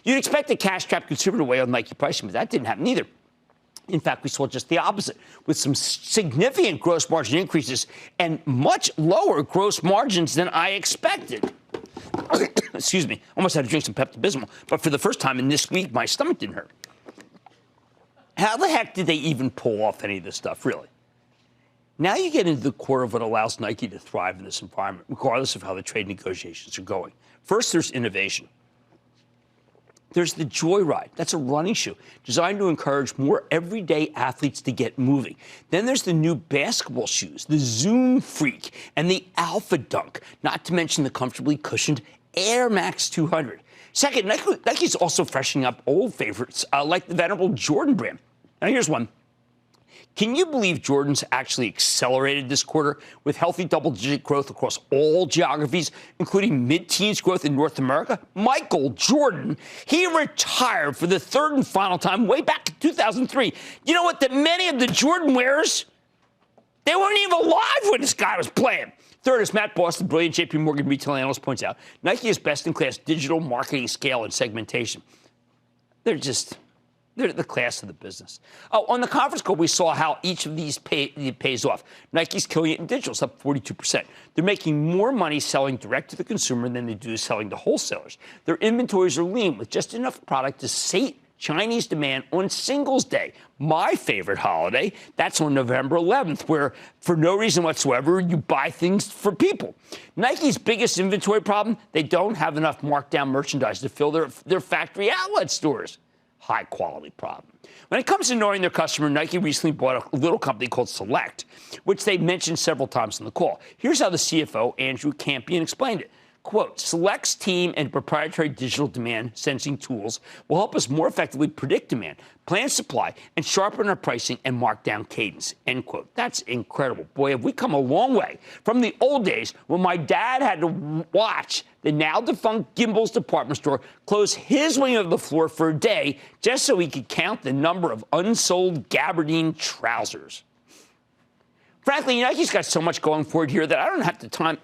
You'd expect the cash-strapped consumer to weigh on Nike pricing, but that didn't happen either. In fact, we saw just the opposite, with some significant gross margin increases and much lower gross margins than I expected. Excuse me, almost had to drink some Pepto-Bismol, but for the first time in this week, my stomach didn't hurt. How the heck did they even pull off any of this stuff, really? Now you get into the core of what allows Nike to thrive in this environment, regardless of how the trade negotiations are going. First, there's innovation. There's the Joyride. That's a running shoe designed to encourage more everyday athletes to get moving. Then there's the new basketball shoes, the Zoom Freak, and the Alpha Dunk, not to mention the comfortably cushioned Air Max 200. Second, Nike's also freshening up old favorites like the venerable Jordan brand. Now, here's one. Can you believe Jordan's actually accelerated this quarter with healthy double-digit growth across all geographies, including mid-teens growth in North America? Michael Jordan, he retired for the third and final time way back in 2003. You know what? That many of the Jordan wearers, they weren't even alive when this guy was playing. Third, as Matt Boston, brilliant JP Morgan retail analyst, points out, Nike is best-in-class digital marketing scale and segmentation. They're the class of the business. Oh, on the conference call, we saw how each of these pays off. Nike's killing it in digital. It's up 42%. They're making more money selling direct to the consumer than they do selling to wholesalers. Their inventories are lean with just enough product to sate Chinese demand on Singles Day, my favorite holiday. That's on November 11th, where for no reason whatsoever, you buy things for people. Nike's biggest inventory problem, they don't have enough markdown merchandise to fill their factory outlet stores. High-quality problem. When it comes to knowing their customer, Nike recently bought a little company called Select, which they mentioned several times on the call. Here's how the CFO, Andrew Campion, explained it. Quote, Select's team and proprietary digital demand sensing tools will help us more effectively predict demand, plan supply, and sharpen our pricing and markdown cadence, end quote. That's incredible. Boy, have we come a long way from the old days when my dad had to watch the now-defunct Gimbel's department store close his wing of the floor for a day just so he could count the number of unsold gabardine trousers. Frankly, Nike's got so much going for it here that I don't have the time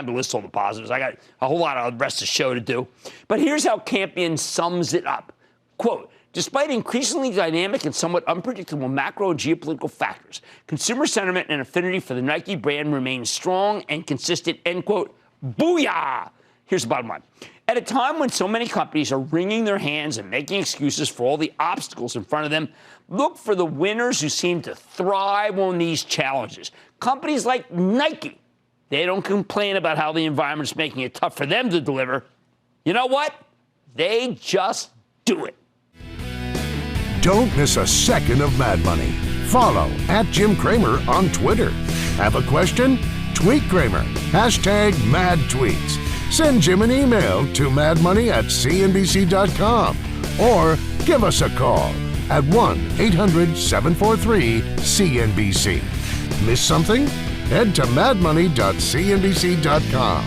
to list all the positives. I got a whole lot of the rest of the show to do. But here's how Campion sums it up. Quote, despite increasingly dynamic and somewhat unpredictable macro and geopolitical factors, consumer sentiment and affinity for the Nike brand remains strong and consistent, end quote. Booyah! Here's the bottom line. At a time when so many companies are wringing their hands and making excuses for all the obstacles in front of them, look for the winners who seem to thrive on these challenges. Companies like Nike, they don't complain about how the environment's making it tough for them to deliver. You know what? They just do it. Don't miss a second of Mad Money. Follow @Jim Cramer on Twitter. Have a question? Tweet Cramer. #MadTweets. Send Jim an email to madmoney@cnbc.com or give us a call at 1-800-743-CNBC. Miss something? Head to madmoney.cnbc.com.